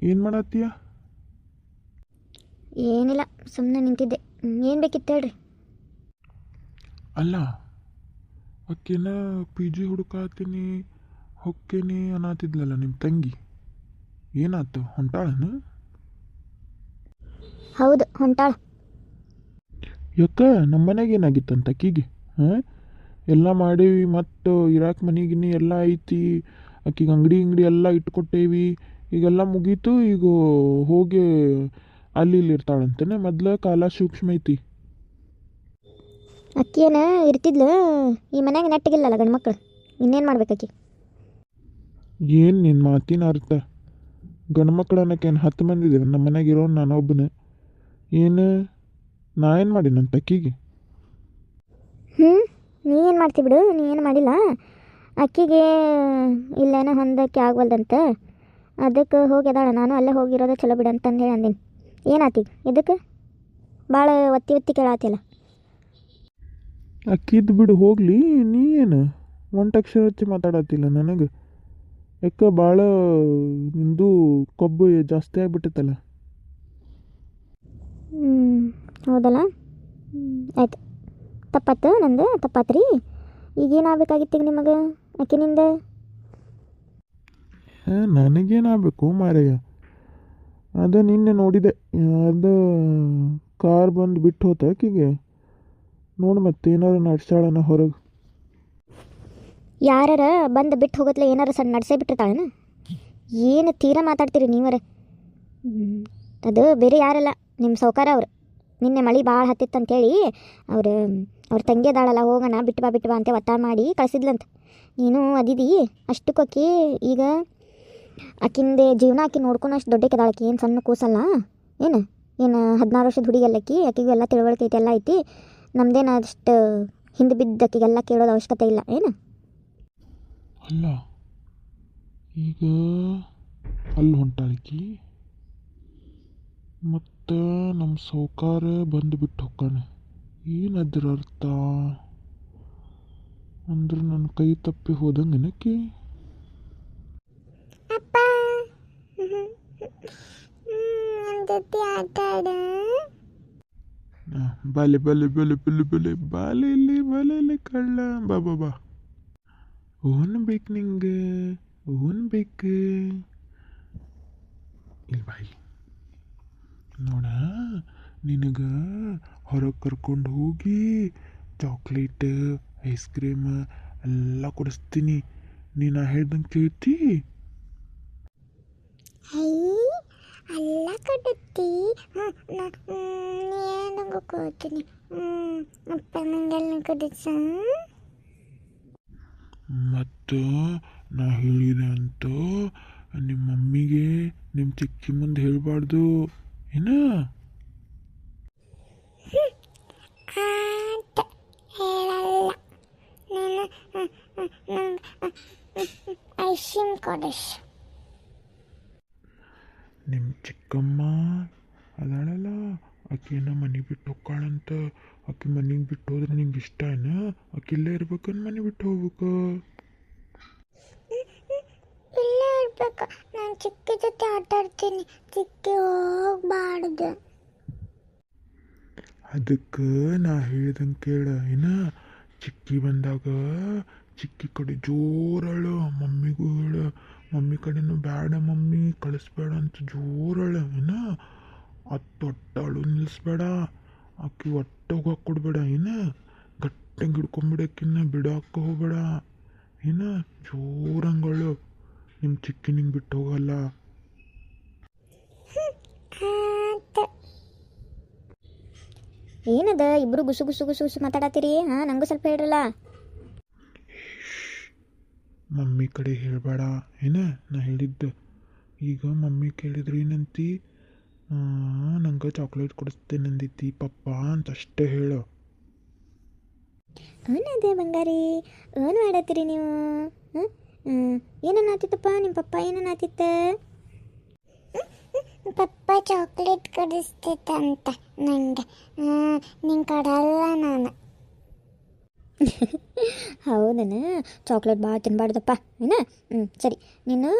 ಏನು ಮಾಡತ್ತೀಯ? ಏನಿಲ್ಲ, ಸುಮ್ಮನೆ ನಿಂತಿದ್ದೆ. ಏನು ಬೇಕಿತ್ತು ಹೇಳ್ರಿ. ಅಲ್ಲ, ಅಕ್ಕಿನ ಪಿ ಜಿ ಹುಡುಕಾತೀನಿ ಹೊಕ್ಕೇನಿ ಅನ್ನತ್ತಿದ್ಲಲ್ಲ ನಿಮ್ಮ ತಂಗಿ. ಏನಾಯ್ತು, ಹೊಂಟಾಳನು? ಹೌದು, ಹೊಂಟಾಳ. ಯಾಕೆ ನಮ್ಮ ಮನೆಗೆ ಏನಾಗಿತ್ತಂತ ಅಕ್ಕಿಗೆ? ಹಾಂ, ಎಲ್ಲ ಮಾಡೀವಿ, ಮತ್ತು ಇರಾಕ್ ಮನೆಗಿನಿ ಎಲ್ಲ ಐತಿ, ಆಕಿಗೆ ಅಂಗಡಿ ಎಲ್ಲ ಇಟ್ಕೊಟ್ಟೇವಿ, ಈಗೆಲ್ಲ ಮುಗೀತು. ಈಗ ಹೋಗಿ ಅಲ್ಲಿ ಇಲ್ಲಿ ಇರ್ತಾಳಂತೇನೆ. ಮೊದ್ಲು ಕಾಲ ಸೂಕ್ಷ್ಮ ಐತಿ. ಅಕ್ಕಿ ಏನು ಇರ್ತಿದ್ಲು, ಈ ಮನ್ಯಾಗ ನೆಟ್ಟಗಿಲ್ಲಲ್ಲ ಗಂಡು ಮಕ್ಕಳು. ಇನ್ನೇನು ಮಾಡ್ಬೇಕು ಅಕ್ಕಿ? ಏನು ನಿನ್ನ ಮಾತಿನ ಅರ್ಥ? ಗಂಡು ಮಕ್ಕಳು ಅನ್ನೋಕ್ಕೇನು 10 ಮಂದಿ ಇದ್ದೇವೆ ನಮ್ಮ ಮನೆಗೆ, ಇರೋ ನಾನೊಬ್ಬನೇ. ಏನು ನಾ ಏನು ಮಾಡಿ ನನ್ನ ತಕ್ಕಿಗೆ? ನೀ ಏನು ಮಾಡ್ತಿ ಬಿಡು, ನೀ ಏನು ಮಾಡಿಲ್ಲ. ಅಕ್ಕಿಗೆ ಇಲ್ಲೇನೋ ಹೊಂದಕ್ಕೆ ಆಗ್ವಲ್ದಂತೆ, ಅದಕ್ಕೆ ಹೋಗ್ಯದಾಳ. ನಾನು ಅಲ್ಲೇ ಹೋಗಿರೋದು ಚಲೋ ಬಿಡು ಅಂತಂದು ಹೇಳಿ ಅಂದಿನಿ. ಏನಾತೀಗ ಇದಕ್ಕೆ ಭಾಳ ಒತ್ತಿ ಒತ್ತಿ ಕೇಳಾತಿಲ್ಲ. ಅಕ್ಕಿದ್ದು ಬಿಡು ಹೋಗಲಿ. ನೀ ಏನು ಒಂಟಕ್ಷರ ಹಚ್ಚಿ ಮಾತಾಡತ್ತಿಲ್ಲ ನನಗೆ? ಯಾಕೆ ಭಾಳ ನಿಂದು ಕೊಬ್ಬು ಜಾಸ್ತಿ ಆಗಿಬಿಟ್ಟೈತಲ್ಲ? ಹೌದಲ್ಲ, ಆಯ್ತು, ತಪ್ಪಾತು, ನಂದು ತಪ್ಪಾತ್ರಿ. ಈಗೇನಾಗಬೇಕಾಗಿತ್ತು ಈಗ ನಿಮಗೆ ಅಕ್ಕಿನಿಂದ? ನನಗೇನಾಗಬೇಕು ಮಾರಯ್ಯ? ಅದು ನಿನ್ನೆ ನೋಡಿದೆ, ಅದು ಕಾರ್ ಬಂದು ಬಿಟ್ಟು ಹೋತ ಆಕಿಗೆ. ನೋಡಿ ಮತ್ತೆ ಏನಾರು ನಡ್ಸಾಳನ ಹೊರಗೆ. ಯಾರ ಬಂದು ಬಿಟ್ಟು ಹೋಗತ್ಲೆ ಏನಾರು ಸಣ್ಣ ನಡ್ಸೇ ಬಿಟ್ಟಿರ್ತಾಳೇನು? ಏನು ತೀರಾ ಮಾತಾಡ್ತೀರಿ ನೀವರ? ಅದು ಬೇರೆ ಯಾರಲ್ಲ, ನಿಮ್ಮ ಸೌಕಾರ ಅವರು. ನಿನ್ನೆ ಮಳೆ ಭಾಳ ಹತ್ತಿತ್ತಂತೇಳಿ ಅವ್ರ ತಂಗಿ ಅದಾಳಲ್ಲ, ಹೋಗೋಣ ಬಿಟ್ಟು ಬಾ ಅಂತ ಒತ್ತಾಯ ಮಾಡಿ ಕಳಿಸಿದ್ಲಂತ. ನೀನು ಅದಿದಿ ಅಷ್ಟಕ್ಕೋಕಿ ಈಗ ಆಕಿಂದೆ ಜೀವನ ಆಕಿ ನೋಡ್ಕೊಂಡು ಅಷ್ಟು ದೊಡ್ಡ ಕೆದಾಳಕಿ. ಏನು ಸಣ್ಣ ಕೂಸಲ್ಲ ಏನು 16 ವರ್ಷದ ಹುಡುಗಿಯಲ್ಲಕ್ಕಿ. ಆಕಿಗೂ ಎಲ್ಲ ತಿಳುವಳಿಕೆ ಐತಿ, ಎಲ್ಲ ಐತಿ. ನಮ್ದೇನು ಅಷ್ಟು ಹಿಂದೆ ಬಿದ್ದಕ್ಕಿಗೆಲ್ಲ ಕೇಳೋದು ಅವಶ್ಯಕತೆ ಇಲ್ಲ ಏನು? ಅಲ್ಲ, ಈಗ ಅಲ್ಲಿ ಹೊಂಟಾಳಕಿ, ಮತ್ತು ನಮ್ಮ ಸೌಕಾರ ಬಂದು ಬಿಟ್ಟು ಹೋಗ್ತಾನೆ. ಏನದ್ರ ಅರ್ಥ? ಅಂದ್ರೆ ನನ್ನ ಕೈ ತಪ್ಪಿ ಹೋದಂಗೆ ಏನಕ್ಕೆ? ಬಲೆ ಬಲೆ ಬಲೆ ಬಲೆ ಬಲೆ ಬಾಲೆಯಲ್ಲಿ ಕಳ್ಳ. ಬಾ ಬಾ ಬಾ, ಓನ್ ಬೇಕು ನಿಂಗೆ? ಓನ್ ಬೇಕು? ಇಲ್ಲಿ ಬಾಯಿ ನೋಡ, ನಿನಗೆ ಹೊರಗೆ ಕರ್ಕೊಂಡು ಹೋಗಿ ಚಾಕ್ಲೇಟ್, ಐಸ್ ಕ್ರೀಮ್ ಎಲ್ಲ ಕೊಡಿಸ್ತೀನಿ. ನೀನು ಹೇಳ್ದಂಗೆ ಕೇಳ್ತಿ? ಅಲ್ಲ ಕಡುತ್ತಿ, ಏನಂಗ ಕೂತೀನಿ. ಅಪ್ಪ ನಂಗೆಲ್ಲ ಕಡಿಸ. ಮತ್ತು ನಾ ಹೇಳಿದೆ ಅಂತ ನಿಮ್ಮ ಮಮ್ಮಿಗೆ ನಿಮ್ಮ ಚಿಕ್ಕಿ ಮುಂದೆ ಹೇಳಬಾರ್ದು ಏನ? ನಿಮ್ಮ ಚಿಕ್ಕಮ್ಮ ಅದಾಳಲ್ಲ, ಆಕಿನ ಮನೆ ಬಿಟ್ಟು ಹೋಗ್ಕಾಳಂತ. ಆಕಿ ಮನೆಗೆ ಬಿಟ್ಟು ಹೋದ್ರೆ ನಿಂಗೆ ಇಷ್ಟ ಏನ? ಆಕಿ ಇಲ್ಲೇ ಇರ್ಬೇಕನ್ ಮನೆ ಬಿಟ್ಟು ಹೋಗ್ಬೇಕು? ಇಲ್ಲೇ ಇರ್ಬೇಕು. ನಾನು ಚಿಕ್ಕಿ ಜೊತೆ ಆಟ ಆಡ್ತೀನಿ. ಚಿಕ್ಕಿ ಹೋಗ್ಬಾರ್ದು. ಅದಕ್ಕೆ ನಾ ಹೇಳ್ದಂಗೆ ಕೇಳ ಏನ? ಚಿಕ್ಕಿ ಬಂದಾಗ ಚಿಕ್ಕಿ ಕಡೆ ಜೋರಳು, ಮಮ್ಮಿಗೂ ಹೇಳು. ಮಮ್ಮಿ ಕಡೆನೂ ಬೇಡ ಮಮ್ಮಿ ಕಳಿಸ್ಬೇಡ ಅಂತ ಜೋರಳು ಏನ? ತೊಟ್ಟಳು ನಿಲ್ಲಿಸ್ಬೇಡ. ಆಕಿ ಒಟ್ಟೆ ಹೋಗಕ್ಕೆ ಕೊಡ್ಬೇಡ ಏನ? ಗಟ್ಟಂಗೆ ಹಿಡ್ಕೊಂಬಿಡಕ್ಕಿನ್ನ ಬಿಡಾಕ ಹೋಗ್ಬೇಡ ಏನ? ಜೋರಂಗಳು. ನಿಮ್ಮ ಚಿಕ್ಕಿ ನಿಂಗೆ ಬಿಟ್ಟು ಹೋಗಲ್ಲ. ಏನದ ಇಬ್ರು ಗುಸು ಗುಸು ಗುಸು ಗುಸು ಮಾತಾಡತ್ತೀರಿ? ನಂಗೂ ಸ್ವಲ್ಪ ಹೇಳ್ರಲ್ಲ. ಮಮ್ಮಿ ಕಡೆ ಹೇಳಬೇಡ ಏನ? ನಾ ಹೇಳಿದ್ದೆ. ಈಗ ಮಮ್ಮಿ ಕೇಳಿದ್ರೆ ಏನಂತಿ? ನಂಗೆ ಚಾಕ್ಲೇಟ್ ಕೊಡಿಸ್ತೇನೆ ಅಂದಿತ್ತಿ ಪಪ್ಪ ಅಂತ ಅಷ್ಟೇ ಹೇಳು. ಅದೇ ಬಂಗಾರಿ, ಏನು ಮಾಡತ್ತೀರಿ ನೀವು? ಏನನ್ನಾತಿತ್ತಪ್ಪ ನಿಮ್ಮ ಪಪ್ಪ? ಏನನ್ನಾತಿತ್ತ? ಪಪ್ಪ ಚಾಕ್ಲೇಟ್ ಕೊಡಿಸ್ತಿತ್ತಂತ ನನಗೆ. ನಿಂಗೆ ಕೊಡಲ್ಲ ನಾನು. ಹೌದನ ಚಾಕ್ಲೇಟ್ ಭಾಳ ತಿನ್ಬಾರ್ದಪ್ಪ ಏನ ಸರಿ ನೀನು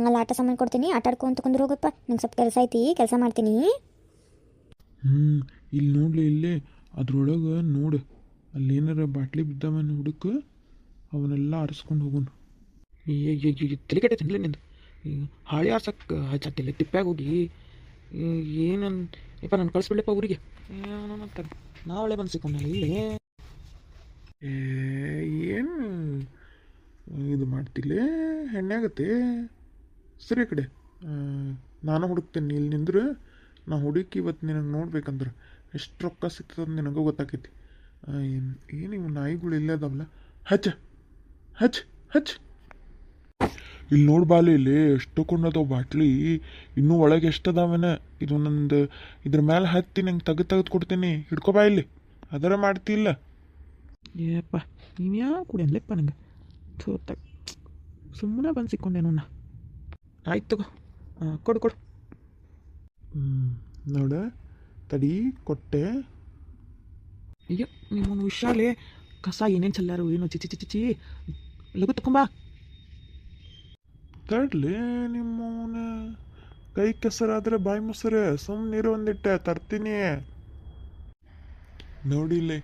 ಅಲ್ಲಿ ಆಟ ಸಾಮಾನು ಕೊಡ್ತೀನಿ ಆಟ ಆಡ್ಕೊಂತ ಕುಂದ್ರು ಹೋಗಪ್ಪ ನಂಗೆ ಸ್ವಲ್ಪ ಕೆಲಸ ಐತಿ ಕೆಲಸ ಮಾಡ್ತೀನಿ. ಇಲ್ಲಿ ನೋಡ್ಲಿ ಇಲ್ಲೇ ಅದ್ರೊಳಗೆ ನೋಡು ಅಲ್ಲೇನಾರ ಬಾಟ್ಲಿ ಬಿದ್ದಾವನ್ನ ಹುಡುಕ ಅವನ್ನೆಲ್ಲ ಆರಿಸ್ಕೊಂಡು ಹೋಗೋಣ. ತಲೆ ಕೆಟ್ಟೈತಿಲ್ಲ ನಿಂದು ಹಾಳಿ ಆರ್ಸಕ್ಕೆ ಹಚ್ಚತ್ತಿಲ್ಲ ತಿಪ್ಪ್ಯಾಗ ಹೋಗಿ ಏನನ್ ಇಪ್ಪ ನಾನು ಕಳಿಸ್ಬಿಡ್ಲಪ್ಪ ಊರಿಗೆ ಅಂತಾರೆ ನಾವಳೆ ಬಂದು ಸಿಕ್ಕೊಂಡಲ್ಲ ಇಲ್ಲಿ ಏನು ಇದು ಮಾಡ್ತಿಲ್ಲೇ ಹೆಣ್ಣಾಗತ್ತೆ ಸರಿ ಆ ಕಡೆ ನಾನು ಹುಡುಕ್ತೇನೆ ಇಲ್ಲಿ ನಿಂದ್ರೆ ನಾ ಹುಡುಕಿ ಇವತ್ತು ನಿನಗೆ ನೋಡ್ಬೇಕಂದ್ರೆ ಎಷ್ಟು ರೊಕ್ಕ ಸಿಗ್ತದೆ ನಿನಗೂ ಗೊತ್ತಾಕೈತಿ. ಏನು ಇವು ನಾಯಿಗಳು ಇಲ್ಲೇ ಅದಾವಲ್ಲ ಹಚ್ಚ ಹಚ್ ಹಚ್ ಇಲ್ಲಿ ನೋಡ್ಬಾಲಿ ಇಲ್ಲಿ ಎಷ್ಟು ಕೊಂಡದವು ಬಾಟ್ಲಿ ಇನ್ನೂ ಒಳಗೆ ಎಷ್ಟದಾವನ ಇದು ನಂದು ಇದ್ರ ಮೇಲೆ ಹತ್ತಿ ನಂಗೆ ತೆಗೆದು ಕೊಡ್ತೀನಿ ಹಿಡ್ಕೊಬಾ ಇಲ್ಲಿ ಅದರ ಮಾಡ್ತಿಲ್ಲ. ಏಪ್ಪ ನೀವು ಯಾವ ಕುಡಿಯನ್ಲೆಪ್ಪ ನಂಗೆ ಸೋತ ಸುಮ್ಮನೆ ಬಂದು ಸಿಕ್ಕೊಂಡೇನು ನಾ ಆಯ್ತು ತಗೋ ಕೊಡು ಕೊಡು ನೋಡ ತಡಿ ಕೊಟ್ಟೆ. ಅಯ್ಯೋ ನಿಮ್ಮೊಂದು ವಿಶಾಲೆ ಕಸ ಏನೇನು ಚಲ್ಲಾರು ಏನೋ ಚಿಚಿ ಚಿಚಿ ಚಿ ಲಗು ತಕೊಂಬಾ ತಡ್ಲಿ ನಿಮ್ಮವನ ಕೈ ಕೆಸರಾದ್ರೆ ಬಾಯಿ ಮೊಸರೆ ಸುಮ್ಮನಿರು ಒಂದಿಟ್ಟೆ ತರ್ತೀನಿ. ನೋಡಿಲ್ಲೇ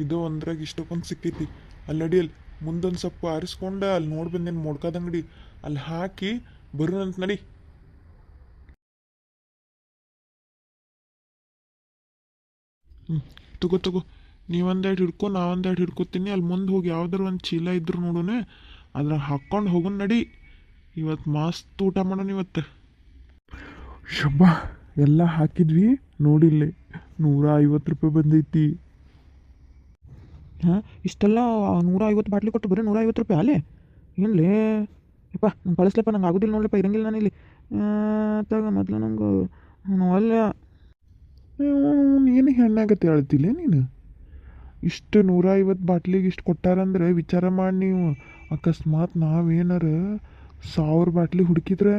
ಇದು ಒಂದ್ರಾಗ ಇಷ್ಟಕ್ಕೊಂದು ಸಿಕ್ಕೈತಿ ಅಲ್ಲಿ ಅಡಿಯಲ್ಲಿ ಮುಂದೊಂದು ಸ್ವಲ್ಪ ಆರಿಸ್ಕೊಂಡೆ ಅಲ್ಲಿ ನೋಡಿ ಬಂದೇನು ಮೊಡ್ಕಾದಂಗಡಿ ಅಲ್ಲಿ ಹಾಕಿ ಬರೋಣಂತ ನಡಿ. ತಗೋ ನೀವೊಂದೆರಡು ಹಿಡ್ಕೊ ನಾವೊಂದೆರಡು ಹಿಡ್ಕೊತೀನಿ ಅಲ್ಲಿ ಮುಂದೆ ಹೋಗಿ ಯಾವ್ದಾರು ಒಂದು ಚೀಲ ಇದ್ರು ನೋಡೋಣ ಅದ್ರಾಗ ಹಾಕ್ಕೊಂಡು ಹೋಗೋಣ ನಡಿ. ಇವತ್ತು ಮಸ್ತ್ ಊಟ ಮಾಡೋಣ ಇವತ್ತು. ಶಬ್ಬ ಎಲ್ಲ ಹಾಕಿದ್ವಿ ನೋಡಿಲ್ಲೇ $150 ಬಂದೈತಿ. ಹಾಂ ಇಷ್ಟೆಲ್ಲ 150 ಬಾಟ್ಲಿ ಕೊಟ್ಟು ಬರೀ $150 ಅಲ್ಲೇ ಏನ್ಲೇ ಯಪ್ಪ ನಂಗೆ ಕಳಿಸ್ಲಪ್ಪ ನಂಗೆ ಆಗೋದಿಲ್ಲ ನೋಡ್ಲಪ್ಪ ಇರಂಗಿಲ್ಲ ನಾನು ಇಲ್ಲಿ ತಗ ಮೊದಲು ನಂಗೆ ಅಲ್ಲ ಏನು ಹೆಣ್ಣಾಗತ್ತೆ ಹೇಳ್ತಿಲ್ಲ ನೀನು ಇಷ್ಟು 150 ಬಾಟ್ಲಿಗೆ ಇಷ್ಟು ಕೊಟ್ಟಾರಂದ್ರೆ ವಿಚಾರ ಮಾಡಿ ನೀವು ಅಕಸ್ಮಾತ್ ನಾವೇನಾರ 1000 ಬಾಟ್ಲಿ ಹುಡುಕಿದ್ರೆ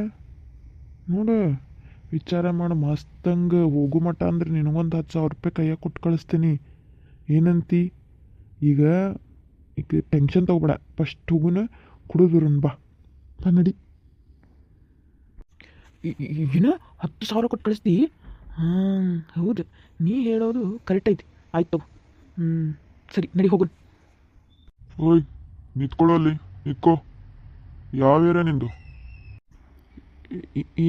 ನೋಡು ವಿಚಾರ ಮಾಡಿ ಮಸ್ತಂಗೆ ಹೋಗು ಮಟ್ಟ ಅಂದ್ರೆ ನಿನಗೊಂದು $10,000 ಕೈಯಾಗ ಕೊಟ್ಟು ಕಳಿಸ್ತೀನಿ. ಏನಂತಿ ಈಗ ಟೆನ್ಷನ್ ತಗೋಬೇಡ ಫಸ್ಟ್ ಹೋಗುನ ಕುಡಿದು ಬರೋಣ ಬಾ ನಡಿ. ಏನೋ 10,000 ಕೊಟ್ಟು ಕಳಿಸ್ತಿ ಹಾಂ ಹೌದು ನೀ ಹೇಳೋದು ಕರೆಕ್ಟ್ ಐತಿ ಆಯ್ತು ಸರಿ ನಡಿ ಹೋಗೋಣ. ಓಯ್ ನಿಂತ್ಕೊಳ್ಳಲ್ಲಿ ನಿತ್ಕೋ ಯಾವ ಏರಿಯಾ ನಿಂದು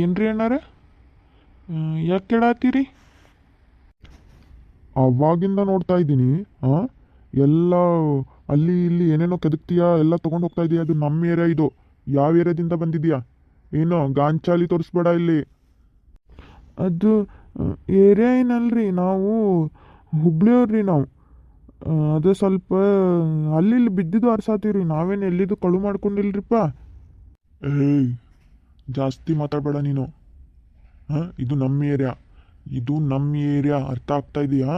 ಏನ್ರಿ ಅಣ್ಣಾರ ಯಾಕೆ ಕೇಳತ್ತೀರಿ? ಅವಾಗಿಂದ ನೋಡ್ತಾ ಇದ್ದೀನಿ ಎಲ್ಲ ಅಲ್ಲಿ ಇಲ್ಲಿ ಏನೇನೋ ಕೆದಕ್ತೀಯಾ ಎಲ್ಲ ತೊಗೊಂಡು ಹೋಗ್ತಾ ಇದೀಯ ಅದು ನಮ್ಮ ಏರಿಯಾ ಇದು ಯಾವ ಏರಿಯಾದಿಂದ ಬಂದಿದ್ಯಾ ಏನೋ ಗಾಂಚಾಲಿ ತೋರಿಸ್ಬೇಡ ಇಲ್ಲಿ. ಅದು ಏರಿಯಾ ಏನಲ್ರಿ ನಾವು ಹುಬ್ಳಿಯವ್ರಿ ನಾವು ಅದೇ ಸ್ವಲ್ಪ ಅಲ್ಲಿ ಇಲ್ಲಿ ಬಿದ್ದಿದ್ದು ಅರ್ಸಾತೀವ್ರಿ ನಾವೇನು ಎಲ್ಲಿದ್ದು ಕಳು ಮಾಡ್ಕೊಂಡಿಲ್ರಿಪ್ಪ. ಏಯ್ ಜಾಸ್ತಿ ಮಾತಾಡಬೇಡ ನೀನು ಇದು ನಮ್ಮ ಏರಿಯಾ ಅರ್ಥ ಆಗ್ತಾ ಇದೆಯಾ?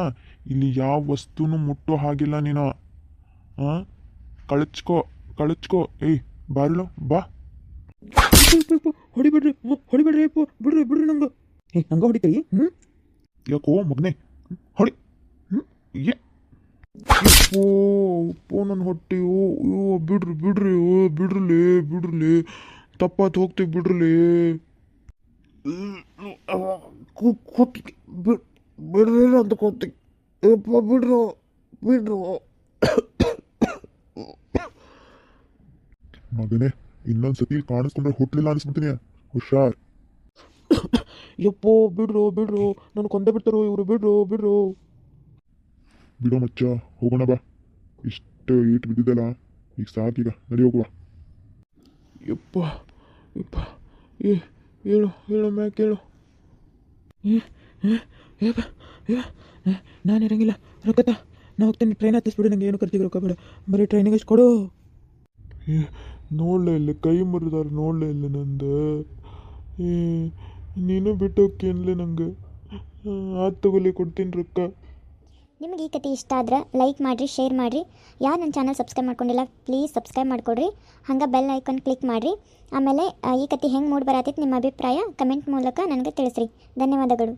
ಇಲ್ಲಿ ಯಾವ ವಸ್ತುನೂ ಮುಟ್ಟೋ ಹಾಗಿಲ್ಲ ನೀನು ಕಳಚ್ಕೋ ಏಯ್ ಬಾರ್ಲೋ ಬಾ. ಹೊಡಿಬಿಡ್ರಿ ಅಪ್ಪ ಬಿಡ್ರಿ ನಂಗೆ ನಂಗೆ ಹೊಡಿತೀರಿ ಯಾಕೋ ಮಗನೆ ಹೊಡಿ ಓ ನನ್ನ ಹೊಟ್ಟೆ ಓ ಬಿಡ್ರಲಿ ತಪ್ಪಾತ್ ಹೋಗ್ತೀವಿ ಬಿಡ್ರಲಿ ಬಿಡ್ರಿ ಅಂತ ಕೂತಿ ಯಪ್ಪ ಬಿಡ್ರು ಮಗನೇ ಇನ್ನೊಂದ್ಸತಿ ಕಾಣಿಸ್ಕೊಂಡ್ರೆ ಹುಟ್ಲಿಲ್ಲ ಅನಿಸ್ಬಿಡ್ತೀನಿ ಹುಷಾರ್. ಯಪ್ಪೋ ಬಿಡ್ರು ನಾನು ಕೊಂದೇ ಬಿಡ್ತಾರೋ ಇವರು ಬಿಡ್ರು ಬಿಡೋ ಮಚ್ಚ ಹೋಗೋಣ ಬಾ ಇಷ್ಟು ಈಟ್ ಬಿದ್ದಿದ್ದಲ್ಲ ಈಗ ಸಾಕೀಗ ನಡಿ ಹೋಗುವ. ಯಪ್ಪ ಹೇಳು ಮ್ಯಾಕ್ ಹೇಳು. ನಾನು ಇರಂಗಿಲ್ಲ ರೊಕ್ಕತ್ತ ನಾ ಹೋಗ್ತೇನೆ ಟ್ರೈನ್ ಹತ್ತಿಸ್ಬಿಡು ನಂಗೆ ಏನು ಖರ್ಚಿಗೆ ರೊಕ್ಕ ಬೇಡ ಬರೀ ಟ್ರೈನಿಗೆ ಎಷ್ಟು ಕೊಡು. ನೋಡಲೇ ಇಲ್ಲ ಕೈ ಮುರಿದಾರ ನೋಡಲೇ ಇಲ್ಲ ನಂದು ನೀನು ಬಿಟ್ಟು ಹೋಗ್ತೇನಲೇ ನಂಗೆ ಆತು ತಗೊಲಿ ಕೊಡ್ತೀನಿ ರೊಕ್ಕ. ನಿಮಗೆ ಈ ಕತೆ ಇಷ್ಟ ಆದ್ರೆ ಲೈಕ್ ಮಾಡಿರಿ ಶೇರ್ ಮಾಡಿರಿ ಯಾರು ನನ್ನ ಚಾನಲ್ ಸಬ್ಸ್ಕ್ರೈಬ್ ಮಾಡ್ಕೊಂಡಿಲ್ಲ ಪ್ಲೀಸ್ ಸಬ್ಸ್ಕ್ರೈಬ್ ಮಾಡ್ಕೊಡ್ರಿ ಹಂಗೆ ಬೆಲ್ ಐಕಾನ್ ಕ್ಲಿಕ್ ಮಾಡಿರಿ. ಆಮೇಲೆ ಈ ಕತೆ ಹೆಂಗೆ ಮೂಡಿ ಬರತೈತೆ ನಿಮ್ಮ ಅಭಿಪ್ರಾಯ ಕಮೆಂಟ್ ಮೂಲಕ ನನಗೆ ತಿಳಿಸ್ರಿ. ಧನ್ಯವಾದಗಳು.